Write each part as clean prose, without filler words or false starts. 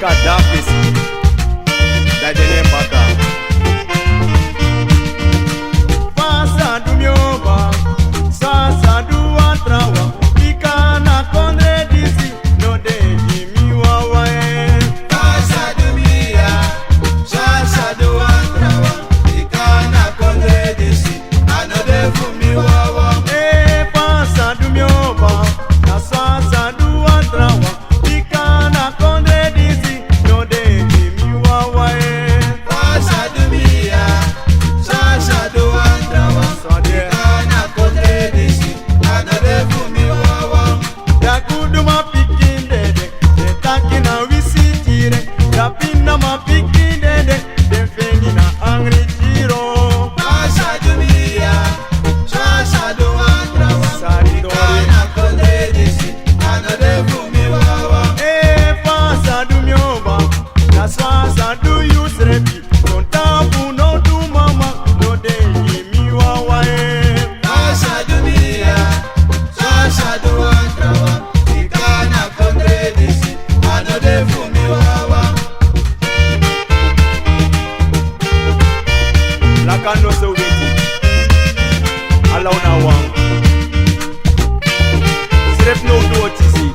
Kadafis Dajene Mbaka Fasa dumyoba Sasa duwa trawa Ikana kondre disi No de jimi wawae Fasa dumia Sasa duwa trawa Ikana kondre disi Ano de fumi wawa Fasa dumyoba Sasa duwa trawa Ikana kondre disi No de jimi wawae Fasa dumia Sasa duwa trawa Ikana kondre disi Ano de fumi wawa Dakudu mapikin dede Detaki na wisitire Dapina mapikin dede Defeni na angri jiro Fasa dumia Sasa duwa trawa Sari dori Ikana kondre disi Ano de fumi wawa Fasa dumyoba Na swasa du yusrepi Kontapu no du mama No de yimi wawa Fasa dumia Sasa duwa trawa Ikana kondre disi Ano de fumi wawa Lakano se ubeti Ala una wang Srep no du otisi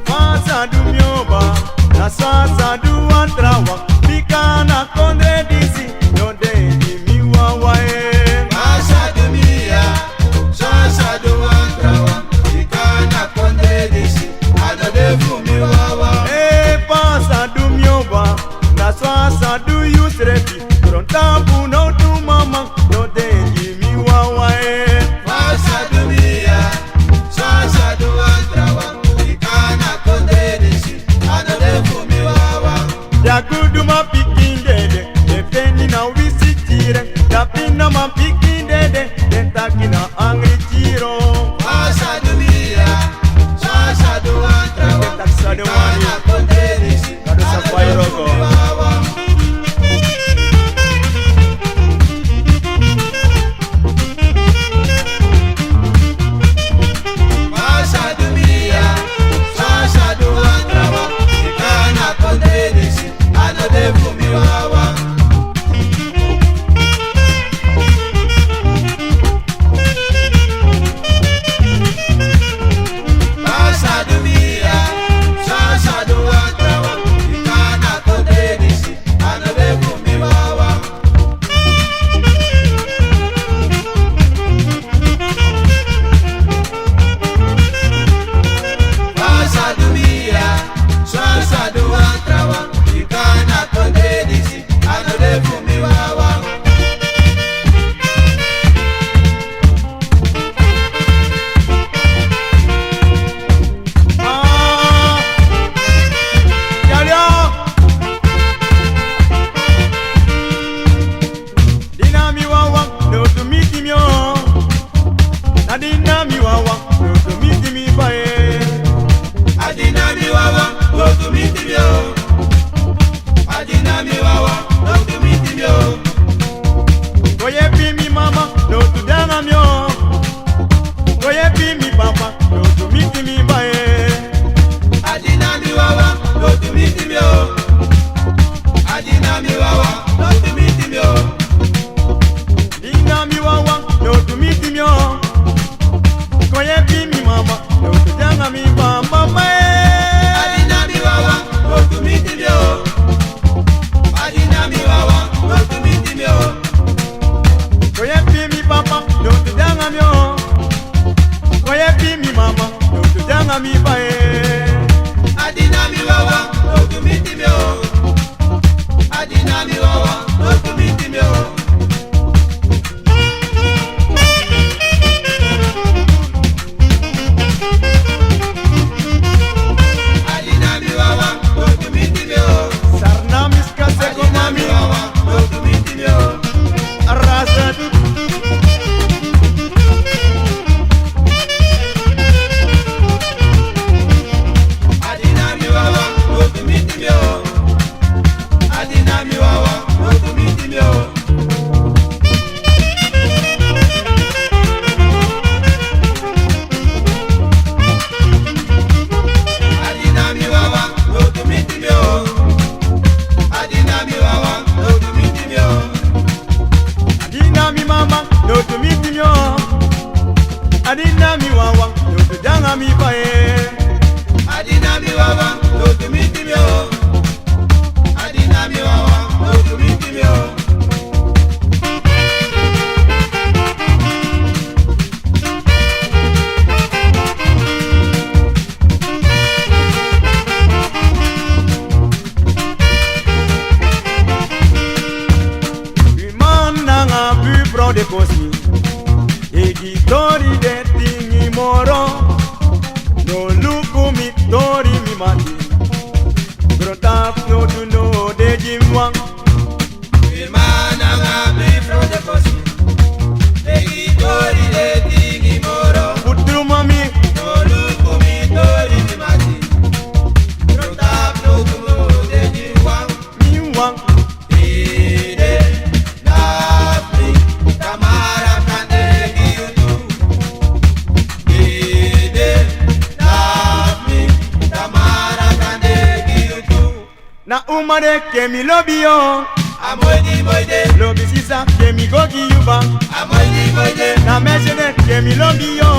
Fasa dumyoba Na swasa du antrawa Bikana kondre disi No de yimi wawa Fasa dumia Sasa duwa trawa Ikana kondre disi Ano de fumi wawa Pasa dumyoba Na swasa du yusrepi Prontapu no du mama No de jimi wawa Fasa dumia Sasa duwa trawa Ikana kondre disi Ano de fumi wawa Dakudu mapikin dede Defeni na wisitire Dapina mapikin dede Detaki na angri jiro Fasa dumia Sasa duwa trawa Detak sadewani Ikana kondre disi Kado sa Ano de pairoko. fumi wawa Fasa dumia Sasa duwa trawa Ikana kondre disi Ano de fumi wawa Fasa dumia Sasa duwa trawa Ikana kondre disi Ano de fumi wawa Fasa dumia Sasa duwa trawa Ikana kondre disi Ano de fumi wawa Yalio Dinami wawa No to meet him yo Na dinami wawa No to meet him bae Adinami wawa Go to meet him yo Adinami wawa Go to meet him yo Goye pi mi mama No to dangam yo Goye pi mi papa No to meet him bae Adinami wawa Go to meet him yo Adinami wawa Go to meet him yo Dinami wawa No to meet him yo Goye pi mi mama No to dangam papa bae Adinami wawa Go to meet him yo Adinami wawa Go to meet him yo Goye pi mi papa No to dangam yo Goye pi mi mama No to dangam bae Adinami wawa Go to meet him yo Adinami wawa Go to meet him yo Adinami wawa Go to meet him yo Sarnamis kaseko mami Adinami wawa Go to meet him yo Arrasat mati. Grota no to no de jimwang. Firmana ngapi from the kosi. Legi tori le tingi moro. Putru mami. No lukumi tori ni mati. Grota no to no de jimwang. Miwang. Ide nafi kamara kandegi yutu. Ide nafi kamara kandegi yutu. Na umade kemi lobby yo. Amoidi moide, Lobby sisa kemi gogi yuba. amoidi moide, Na meshene kemi lobby yo.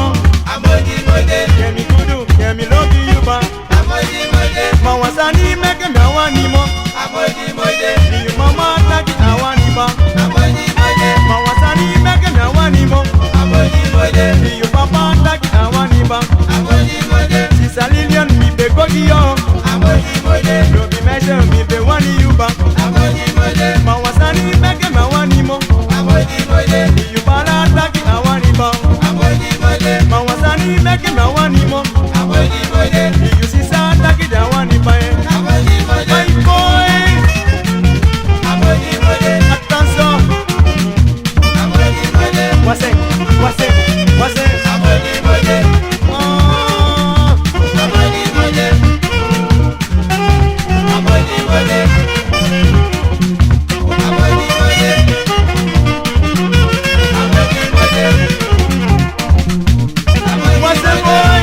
amoidi moide, Kemi kudu kemi lobby yuba. amoidi moide, Mawasani meke mewani mo. amoidi moide, Ni mama taki awani ba. amoidi moide, Mawasani meke mewani mo. amoidi moide, Ni papa taki awani ba. amoidi moide, Sisa Lilian mi be gogi yo. amoidi moide, Lobby meshe mi be wani yuba. amoidi moide, Mawasani meke mewani mo. amoidi moide, Ni pala taki awani ba. amoidi moide, Mawasani meke mewani mo. amoidi moide, Ni sisa taki awani ba. amoidi moide, My boy, amoidi moide, attention. amoidi moide, Wase, wase, wase. amoidi moide, Ah. amoidi moide, amoidi moide, amoidi moide, amoidi moide, Wase boy,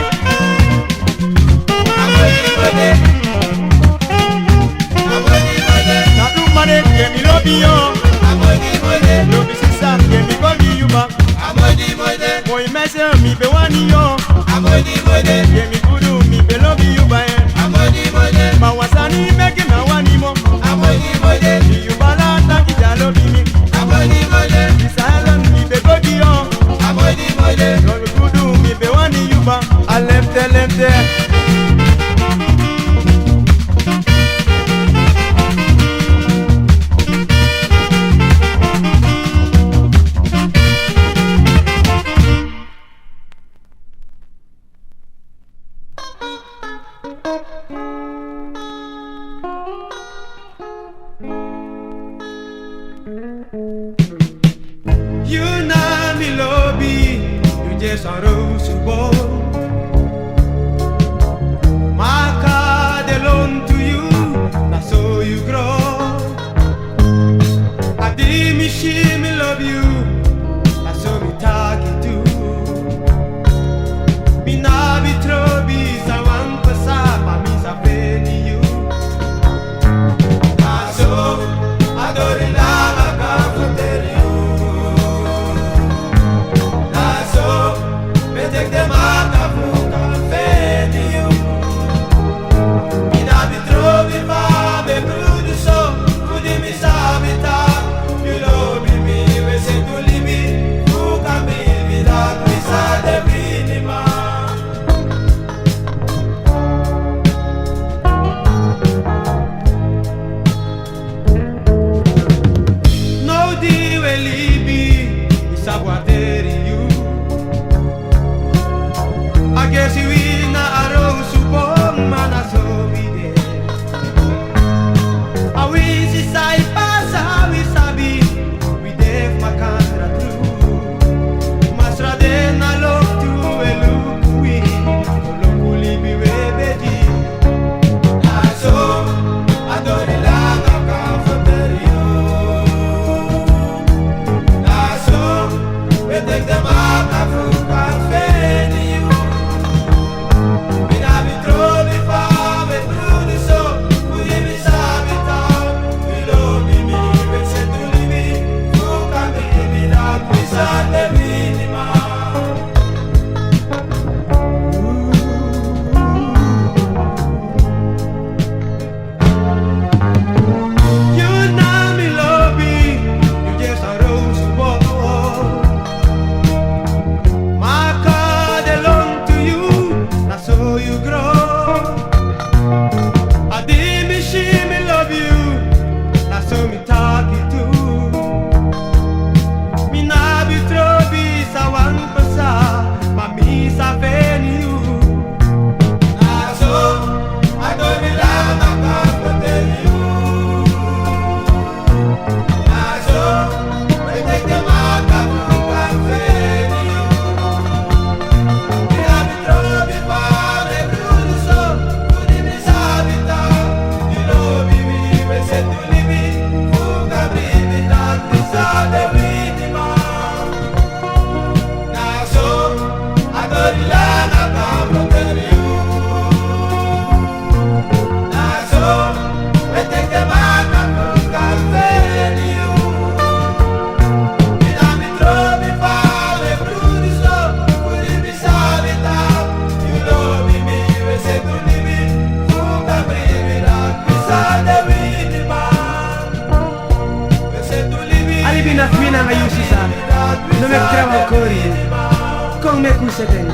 setting.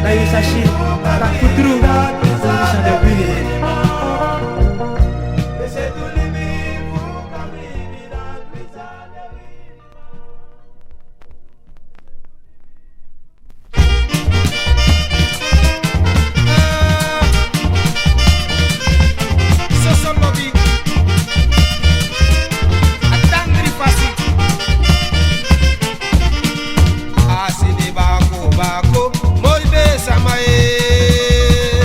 Là, il s'achète. Par Koudrou, ils sont des billes. Bako, moi be samae.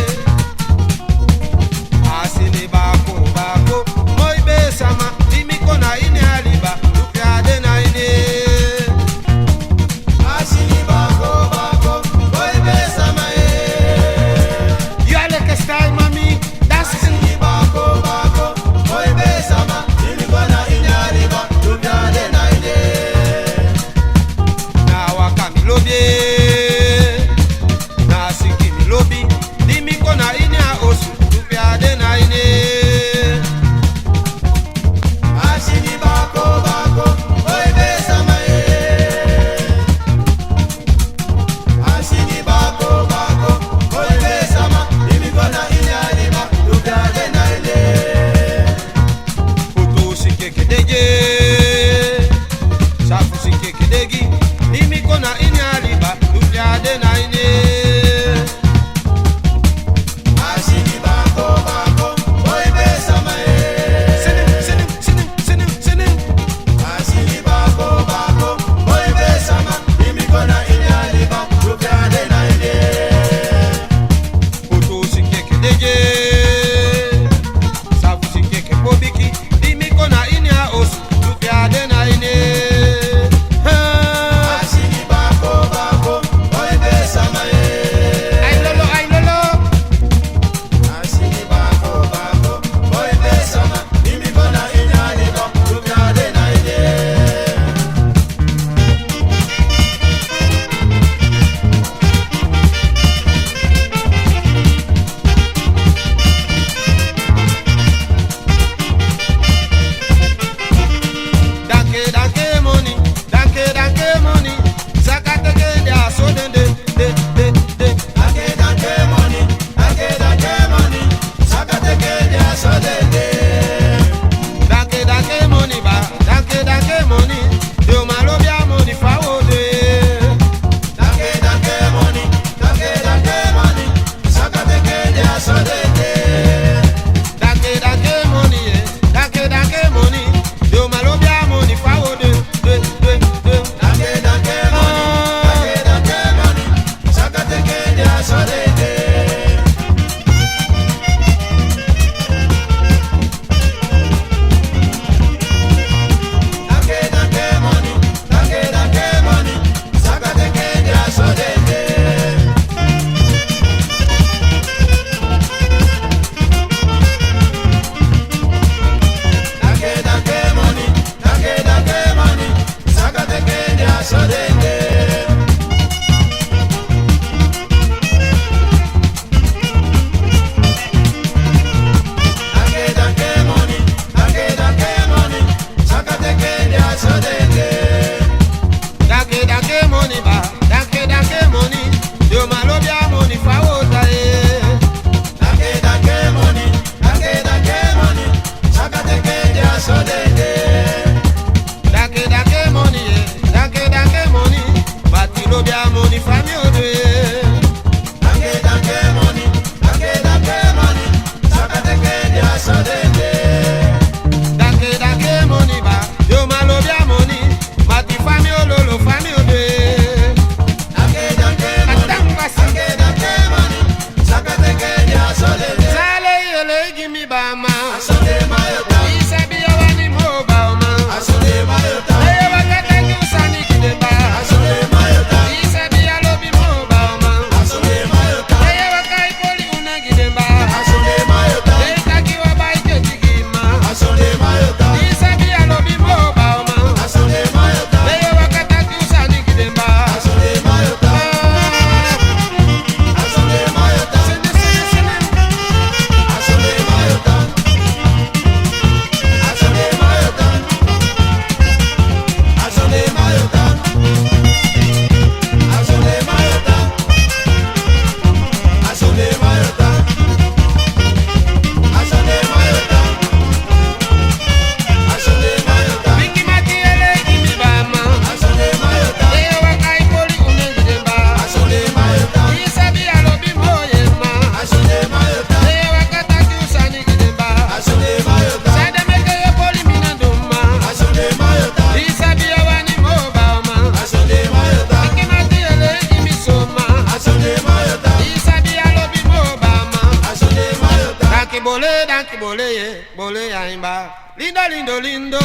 bole danki bole ye, bole ya imba. Lindo, lindo, lindo.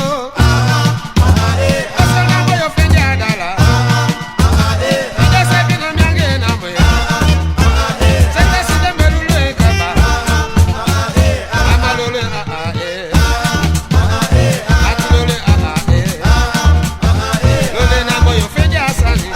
Asana boyo fendi adala. Ida sebi na miange na moye. Sete side merule kaba. Amalole Atulole Lole na boyo fendi asani.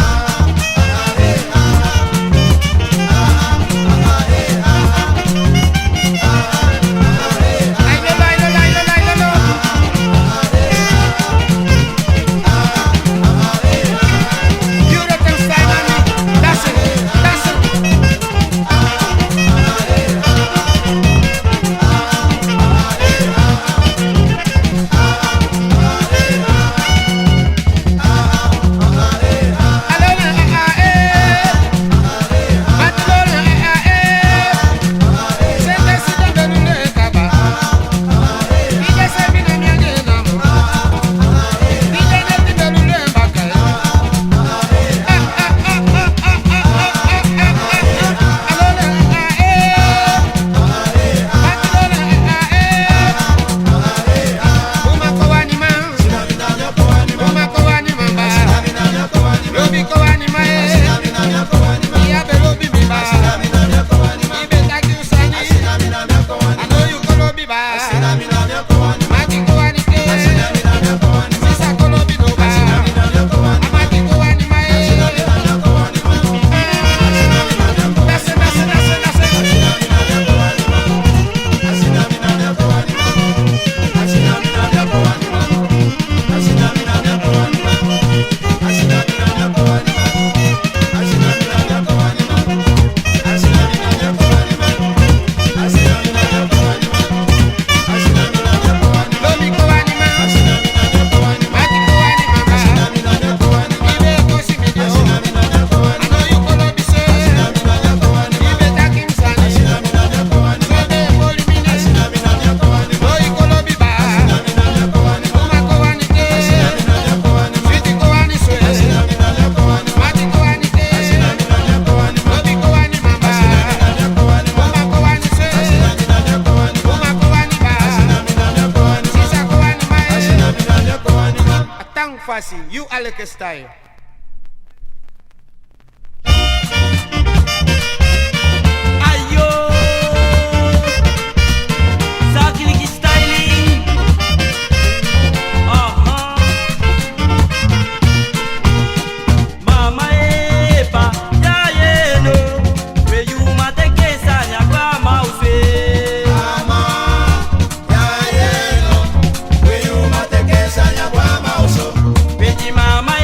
You Alec style. Ayo, Sakiliki styling. Mama epa ya yeno, we you mate kesa nyakwa mause. Mama ya yeno, we you mate kesa nyakwa mause. Mama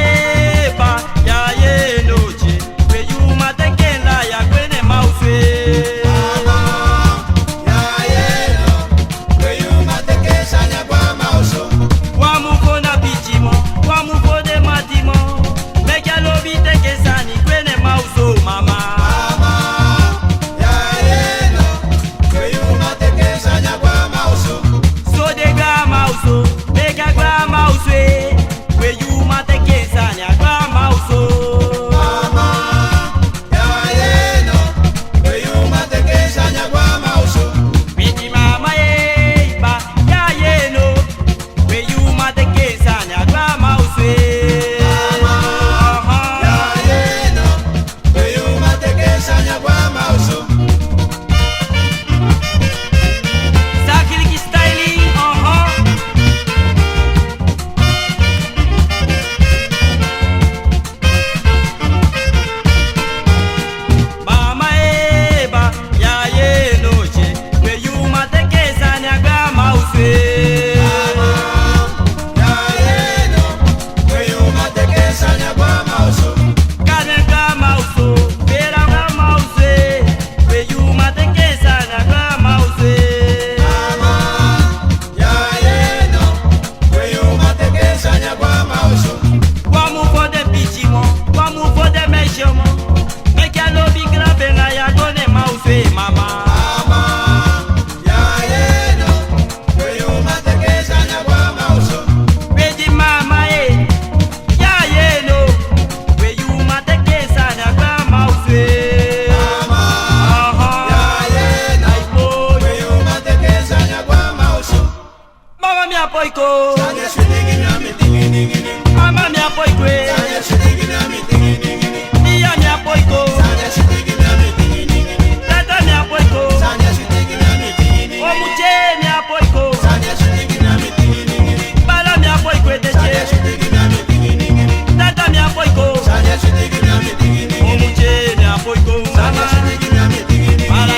apoiko. Sanya shitigi na mi digi digi digi. Mama mi apoikwe. Sanya shitigi na mi digi digi digi. Nia mi apoiko. Sanya shitigi na mi digi digi digi. Tata mi apoiko. Sanya shitigi na mi digi digi. Omuche mi apoiko. Sanya shitigi na mi digi digi digi. Bala mi apoikwe Sanya deche. shitigi na mi digi digi digi. Tata mi apoiko. Sanya shitigi na mi digi digi. Omuche mi apoiko. Sanya shitigi na mi digi digi. Bala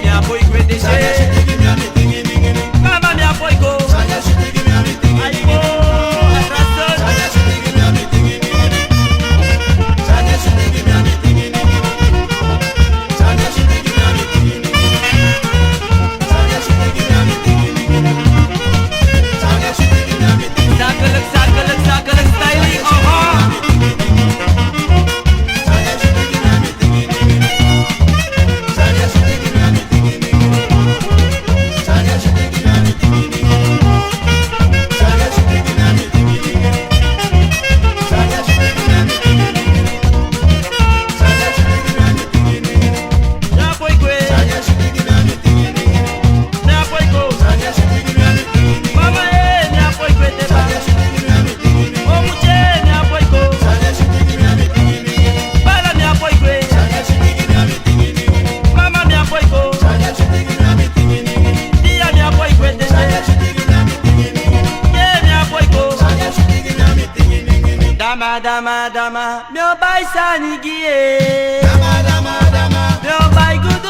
mi apoikwe Sanya deche. shitigi na mi digi digi digi. Mama mi apoiko. Sanya shitigi na mi digi digi. Aibo, atrason. Sanya shitigi na mi digi digi digi. Sanya shitigi na mi digi digi digi. Sanya shitigi na mi digi digi digi. Sanya shitigi na mi digi digi digi. Sanya shitigi na mi digi digi digi. Zakelijk, zakelijk, zakelijk styling. Aha. Sanya shitigi na mi digi digi digi. Sanya shitigi na mi digi digi digi. Sanya shitigi na mi digi digi digi. Sanya shitigi na mi digi digi digi. Sanya shitigi na mi digi digi digi. Sanya shitigi na mi digi digi digi. Mi apoikwe. Sanya shitigi na mi digi digi digi. Mi apoiko. Sanya shitigi na mi digi digi digi. Mama mi apoikwe teba. Sanya shitigi na mi digi digi digi. Omuche mi apoiko. Sanya shitigi na mi digi digi digi. Bala mi apoikwe. Sanya shitigi na mi digi digi digi. Mama mi apoiko. Sanya shitigi na mi digi digi digi. Nia mi apoikwe Sanya deche. shitigi na mi digi digi digi. Ye mi apoiko. Sanya shitigi na mi digi digi digi. Dama, dama, dama. Mi obai sanigie. Dama dama dama. Mi obai good